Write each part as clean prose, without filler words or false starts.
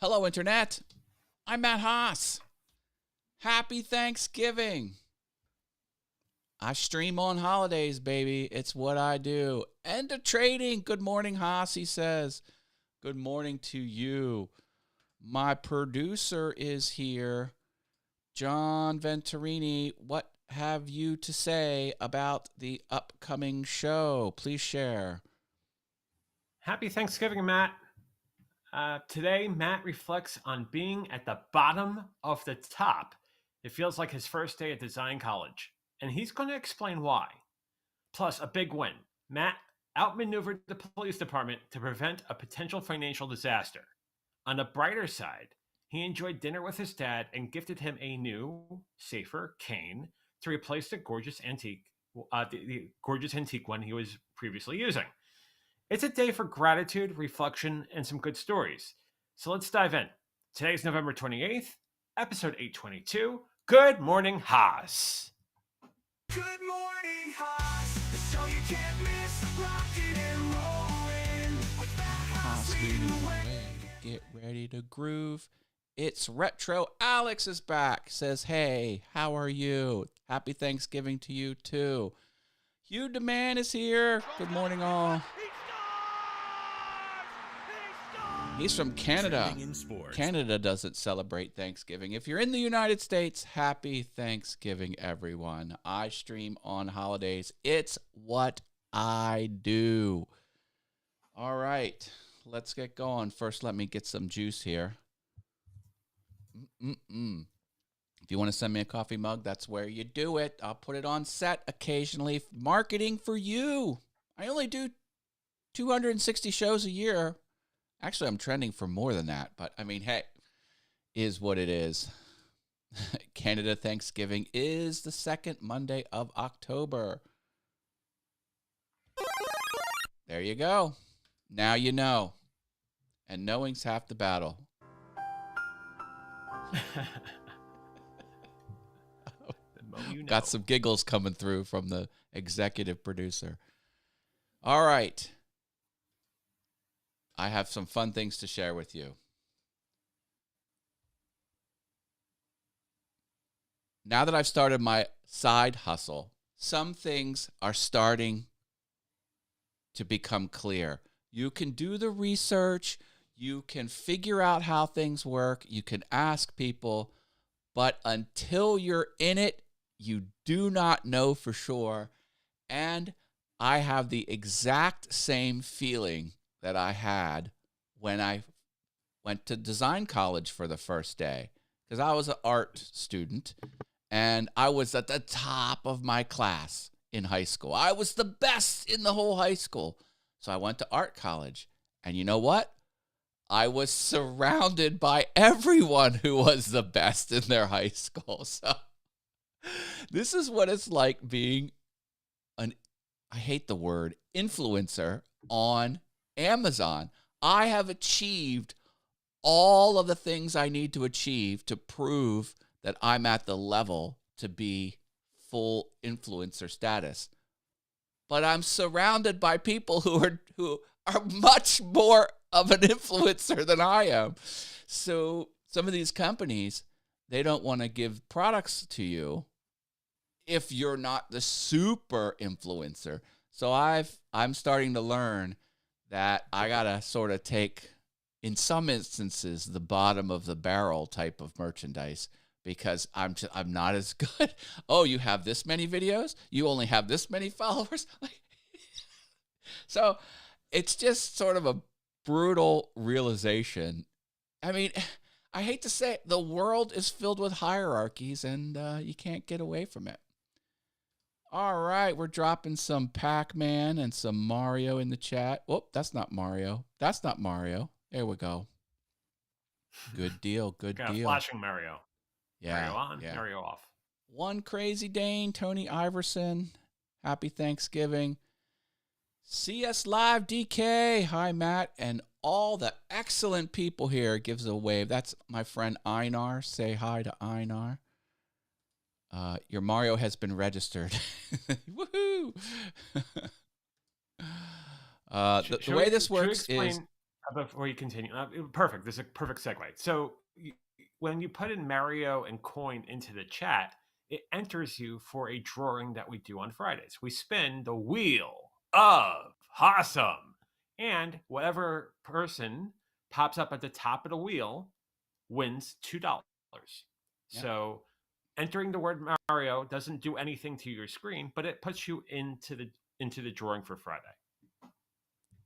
Hello, Internet. I'm Matt Haas. Happy Thanksgiving. I stream on holidays, baby. It's what I do. End of trading. Good morning, Haas, he says. Good morning to you. My producer is here. John Venturini, what have you to say about the upcoming show? Please share. Happy Thanksgiving, Matt. Today, Matt reflects on being at the bottom of the top. It feels like his first day at design college, and he's going to explain why. Plus, a big win. Matt outmaneuvered the police department to prevent a potential financial disaster. On the brighter side, he enjoyed dinner with his dad and gifted him a new, safer cane to replace the gorgeous antique one he was previously using. It's a day for gratitude, reflection, and some good stories. So let's dive in. Today's November 28th, episode 822. Good morning, Haas. Good morning, Haas. The show you can't miss. Rocking and rolling with that Haas leading the way. Get ready to groove. It's Retro Alex is back. Says, hey, how are you? Happy Thanksgiving to you, too. Hugh DeMann is here. Good morning, all. He's from Canada. Canada doesn't celebrate Thanksgiving. If you're in the United States, happy Thanksgiving, everyone. I stream on holidays. It's what I do. All right, let's get going. First, let me get some juice here. If you want to send me a coffee mug, that's where you do it. I'll put it on set occasionally. Marketing for you. I only do 260 shows a year. Actually, I'm trending for more than that, but I mean, hey, is what it is. Canada Thanksgiving is the second Monday of October. There you go. Now you know. And knowing's half the battle. Got some giggles coming through from the executive producer. All right. I have some fun things to share with you. Now that I've started my side hustle, some things are starting to become clear. You can do the research, you can figure out how things work, you can ask people, but until you're in it, you do not know for sure. And I have the exact same feeling that I had when I went to design college for the first day, because I was an art student and I was at the top of my class in high school. I was the best in the whole high school. So I went to art college, and you know what? I was surrounded by everyone who was the best in their high school. So this is what it's like being I hate the word, influencer on Amazon. I have achieved all of the things I need to achieve to prove that I'm at the level to be full influencer status. But I'm surrounded by people who are much more of an influencer than I am. So some of these companies, they don't want to give products to you if you're not the super influencer. So I'm starting to learn that I got to sort of take, in some instances, the bottom of the barrel type of merchandise, because I'm not as good. Oh, you have this many videos? You only have this many followers? So it's just sort of a brutal realization. I mean, I hate to say it, the world is filled with hierarchies, and you can't get away from it. All right, we're dropping some Pac-Man and some Mario in the chat. Oh, that's not Mario. That's not Mario. There we go. Good deal, good deal. Flashing Mario. Yeah, Mario on, yeah. Mario off. One Crazy Dane, Tony Iverson, happy Thanksgiving. CS Live DK, hi Matt, and all the excellent people here. Gives a wave. That's my friend Einar. Say hi to Einar. Your Mario has been registered. Woohoo! The way this works is... before you continue, perfect. This is a perfect segue. So when you put in Mario and coin into the chat, it enters you for a drawing that we do on Fridays. We spin the wheel of awesome, and whatever person pops up at the top of the wheel wins $2. Yeah. So entering the word Mario doesn't do anything to your screen, but it puts you into the drawing for Friday.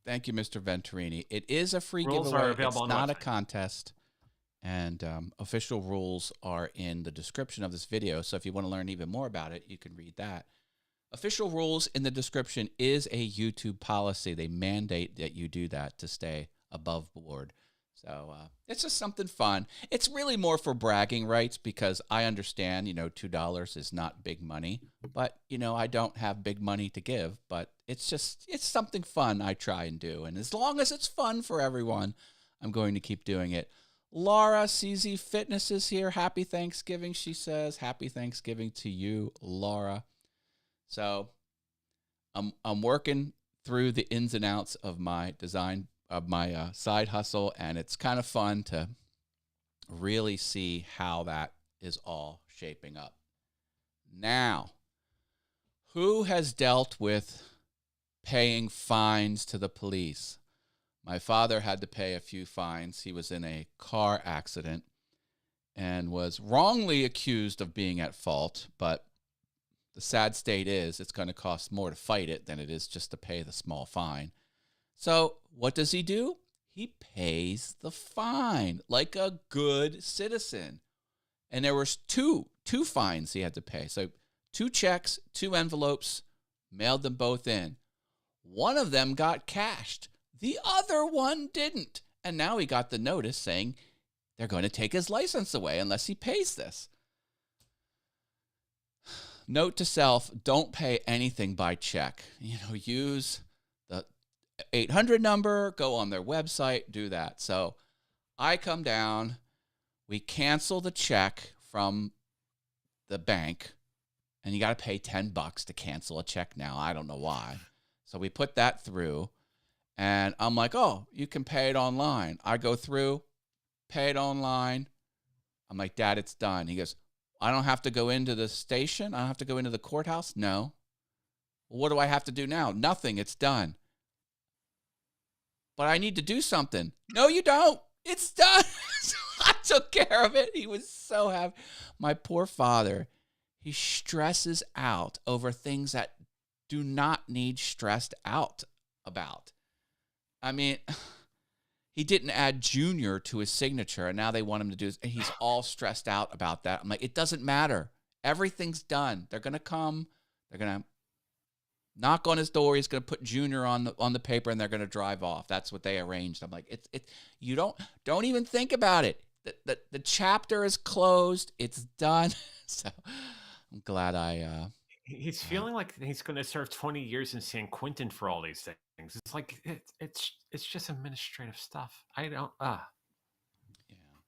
Thank you, Mr. Venturini. It is a free Rules giveaway. are available It's on the not a website. contest. And official rules are in the description of this video. So if you want to learn even more about it, you can read that. Official rules in the description is a YouTube policy. They mandate that you do that to stay above board. So it's just something fun. It's really more for bragging rights because I understand, $2 is not big money. But, I don't have big money to give. But it's something fun I try and do. And as long as it's fun for everyone, I'm going to keep doing it. Laura CZ Fitness is here. Happy Thanksgiving, she says. Happy Thanksgiving to you, Laura. So I'm working through the ins and outs of my design, of my side hustle, and it's kind of fun to really see how that is all shaping up. Now, who has dealt with paying fines to the police? My father had to pay a few fines. He was in a car accident and was wrongly accused of being at fault, but the sad state is it's going to cost more to fight it than it is just to pay the small fine. So what does he do? He pays the fine like a good citizen. And there was two fines he had to pay. So 2 checks, 2 envelopes, mailed them both in. One of them got cashed. The other one didn't. And now he got the notice saying they're going to take his license away unless he pays this. Note to self, don't pay anything by check. Use the 800 number, go on their website, do that. So I come down, we cancel the check from the bank, and you got to pay $10 to cancel a check now. I don't know why. So we put that through, and I'm like, oh, you can pay it online. I go through, pay it online. I'm like, Dad, it's done. He goes, I don't have to go into the station? I don't have to go into the courthouse? No. Well, what do I have to do now? Nothing. It's done. But I need to do something. No, you don't. It's done. So I took care of it. He was so happy. My poor father, he stresses out over things that do not need stressed out about. I mean, he didn't add Junior to his signature, and now they want him to do this. And he's all stressed out about that. I'm like, it doesn't matter. Everything's done. They're going to come. They're going to knock on his door. He's going to put Junior on the paper, and they're going to drive off. That's what they arranged. I'm like, you don't even think about it. The chapter is closed. It's done. So I'm glad He's feeling like he's going to serve 20 years in San Quentin for all these things. It's like it's just administrative stuff. I don't. Yeah.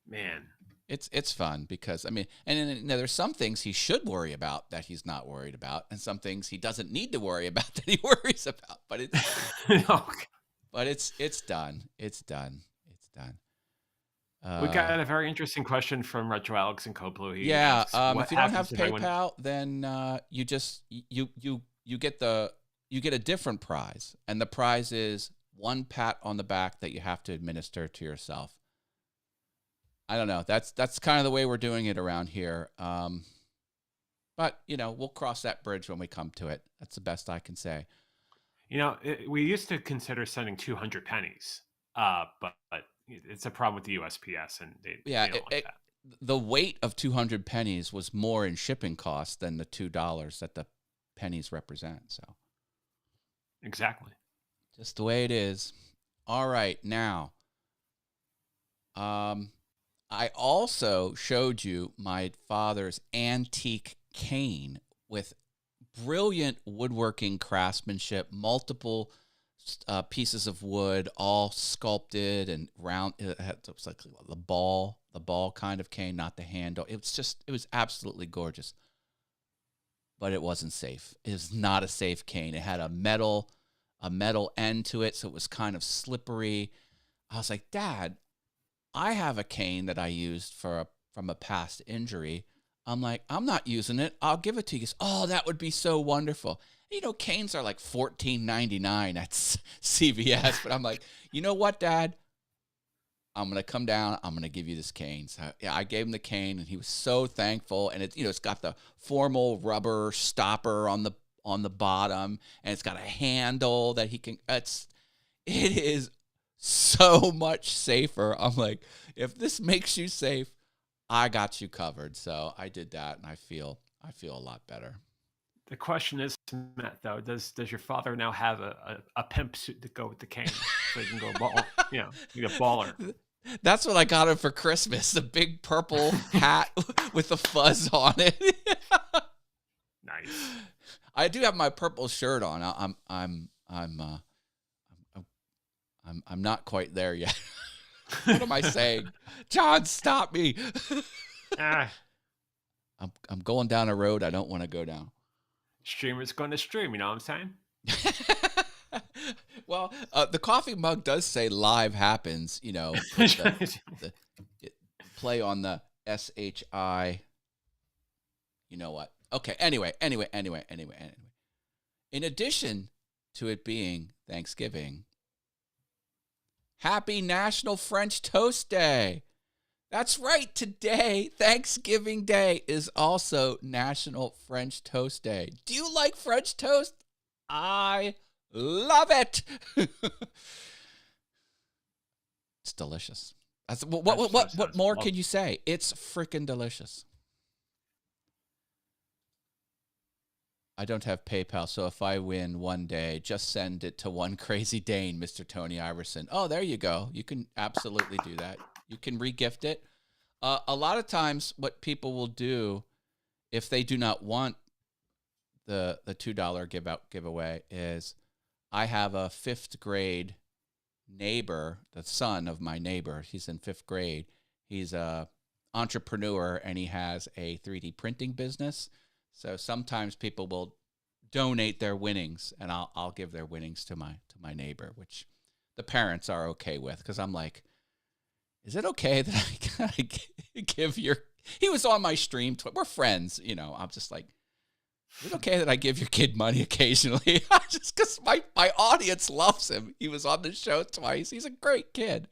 Man. It's fun because, and then there's some things he should worry about that he's not worried about, and some things he doesn't need to worry about that he worries about. But it's done. It's done. It's done. We got a very interesting question from Retro Alex and Coplo. If you don't have PayPal, then you just you get a different prize, and the prize is 1 pat on the back that you have to administer to yourself. I don't know. That's kind of the way we're doing it around here. But we'll cross that bridge when we come to it. That's the best I can say. We used to consider sending 200 pennies, but it's a problem with the USPS, and they don't like that. The weight of 200 pennies was more in shipping costs than the $2 that the pennies represent. So exactly, just the way it is. All right, now, I also showed you my father's antique cane with brilliant woodworking craftsmanship, multiple pieces of wood, all sculpted and round. It was like the ball kind of cane, not the handle. It was absolutely gorgeous, but it wasn't safe. It was not a safe cane. It had a metal end to it, so it was kind of slippery. I was like, Dad, I have a cane that I used from a past injury. I'm like, I'm not using it. I'll give it to you. He goes, oh, that would be so wonderful. You know, canes are like $14.99 at CVS. But I'm like, you know what, Dad? I'm going to come down. I'm going to give you this cane. So yeah, I gave him the cane, and he was so thankful. And it's got the formal rubber stopper on the bottom, and it's got a handle that he can. It is so much safer. I'm like, if this makes you safe, I got you covered. So I did that, and I feel a lot better. The question is, Matt, though, does your father now have a pimp suit to go with the cane so he can go ball? You a baller. That's what I got him for Christmas: the big purple hat with the fuzz on it. Nice. I do have my purple shirt on. I'm not quite there yet. What am I saying? John, stop me. I'm going down a road I don't want to go down. Streamer's going to stream, you know what I'm saying? Well, the coffee mug does say live happens, play on the SHI. You know what? Okay, anyway. In addition to it being Thanksgiving, happy National French Toast Day. That's right. Today, Thanksgiving Day, is also National French Toast Day. Do you like French toast? I love it. It's delicious. What more can you say? It's freaking delicious. I don't have PayPal, so if I win one day, just send it to One Crazy Dane, Mr. Tony Iverson. Oh, there you go. You can absolutely do that. You can re-gift it. A lot of times what people will do, if they do not want the $2 giveaway, is I have a 5th grade neighbor, the son of my neighbor. He's in 5th grade. He's a entrepreneur, and he has a 3D printing business. So sometimes people will donate their winnings, and I'll give their winnings to my neighbor, which the parents are okay with, because I'm like, is it okay that I give your? He was on my stream. We're friends, I'm just like, is it okay that I give your kid money occasionally? Just because my audience loves him. He was on the show twice. He's a great kid.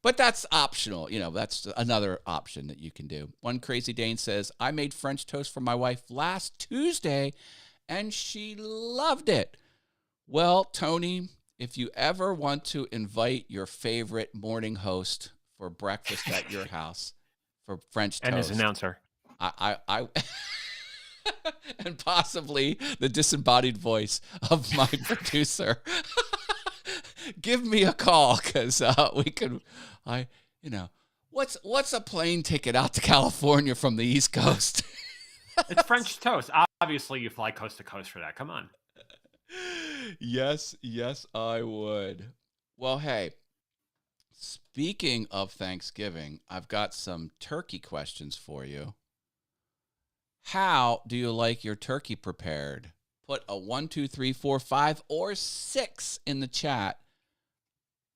But that's optional. That's another option that you can do. One Crazy Dane says, I made French toast for my wife last Tuesday, and she loved it. Well, Tony, if you ever want to invite your favorite morning host for breakfast at your house for French toast. And his announcer. I and possibly the disembodied voice of my producer. Give me a call, because we could, what's a plane ticket out to California from the East Coast? It's French toast. Obviously, you fly coast to coast for that. Come on. Yes, I would. Well, hey, speaking of Thanksgiving, I've got some turkey questions for you. How do you like your turkey prepared? Put a 1, 2, 3, 4, 5, or 6 in the chat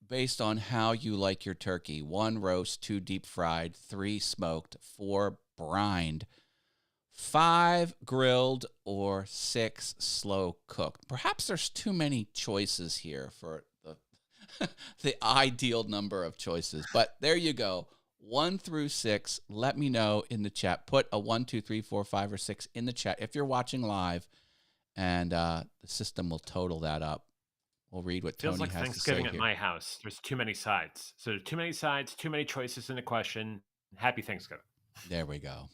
based on how you like your turkey. 1 roast, 2 deep fried, 3 smoked, 4 brined, 5 grilled, or 6 slow cooked. Perhaps there's too many choices here for the ideal number of choices, but there you go. 1 through 6. Let me know in the chat. Put a 1, 2, 3, 4, 5, or 6 in the chat if you're watching live, and the system will total that up. We'll read what Tony has to say. Feels like Thanksgiving at my house. There's too many sides. So there's too many sides, too many choices in the question. Happy Thanksgiving. There we go.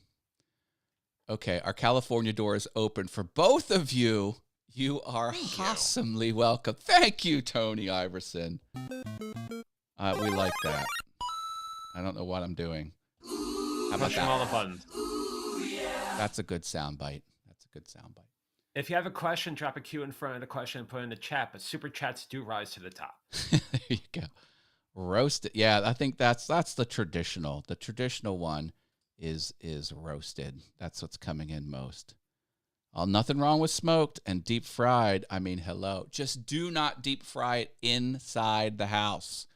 Okay, our California door is open for both of you. You are awesomely welcome. Thank you, Tony Iverson. We like that. I don't know what I'm doing. How about Pushing all the buttons. That's a good soundbite. If you have a question, drop a Q in front of the question and put it in the chat, but super chats do rise to the top. There you go. Roasted. Yeah, I think that's the traditional. The traditional one is roasted. That's what's coming in most. Nothing wrong with smoked and deep fried. I mean, hello. Just do not deep fry it inside the house.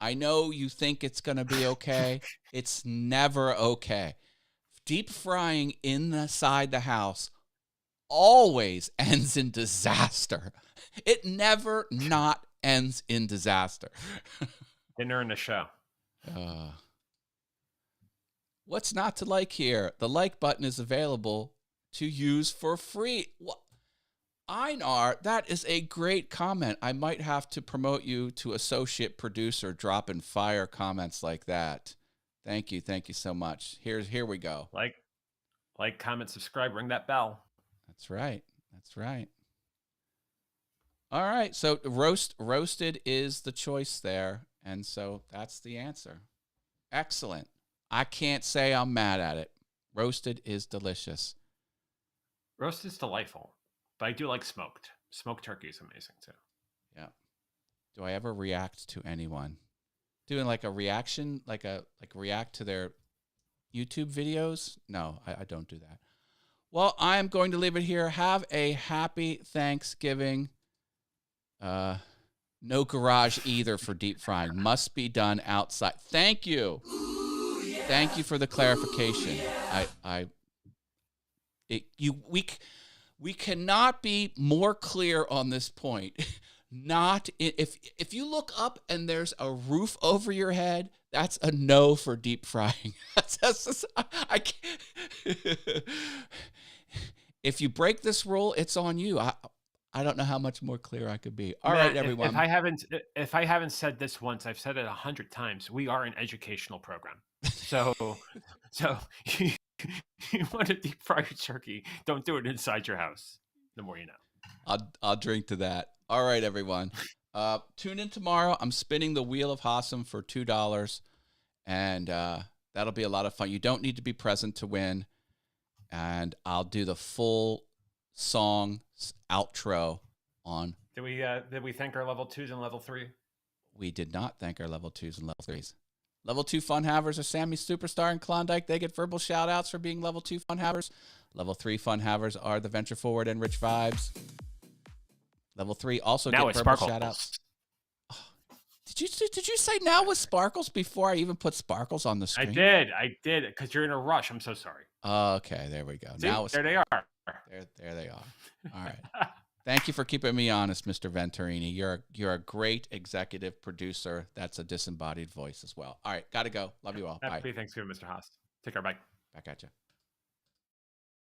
I know you think it's going to be okay. It's never okay. Deep frying inside the house always ends in disaster. It never not ends in disaster. Dinner and a show. What's not to like here? The like button is available to use for free. What? Einar, that is a great comment. I might have to promote you to associate producer, dropping fire comments like that. Thank you so much. Here we go. Like, comment, subscribe, ring that bell. That's right. All right, so roasted is the choice there, and so that's the answer. Excellent. I can't say I'm mad at it. Roasted is delicious. Roast is delightful, but I do like smoked. Smoked turkey is amazing too. Yeah. Do I ever react to anyone doing like a reaction, like react to their YouTube videos? No, I don't do that. Well, I am going to leave it here. Have a happy Thanksgiving. No garage either for deep frying. Must be done outside. Thank you. Ooh, yeah. Thank you for the clarification. Yeah. We cannot be more clear on this point. If you look up and there's a roof over your head, that's a no for deep frying. I can't. If you break this rule, it's on you. I don't know how much more clear I could be. All right, everyone. If I haven't said this once, I've said it 100 times. We are an educational program. So you want to deep fry your turkey, don't do it inside your house. The more you know. I'll drink to that. All right, everyone. Tune in tomorrow. I'm spinning the Wheel of Hassam for $2, and that'll be a lot of fun. You don't need to be present to win, and I'll do the full song outro on. Did we thank our level 2s and level 3? We did not thank our level 2s and level 3s. Level 2 fun havers are Sammy Superstar and Klondike. They get verbal shout outs for being level 2 fun havers. Level 3 fun havers are the Venture Forward and Rich Vibes. Level 3 also now get verbal shout outs. Oh, did you say now with Sparkles before I even put Sparkles on the screen? I did because you're in a rush. I'm so sorry. Okay, there we go. See, now there they are. There they are. All right. Thank you for keeping me honest, Mr. Venturini. You're a great executive producer. That's a disembodied voice as well. All right, got to go. Love you all. Happy Thanksgiving, Mr. Haas. Take care. Bye. Back at you.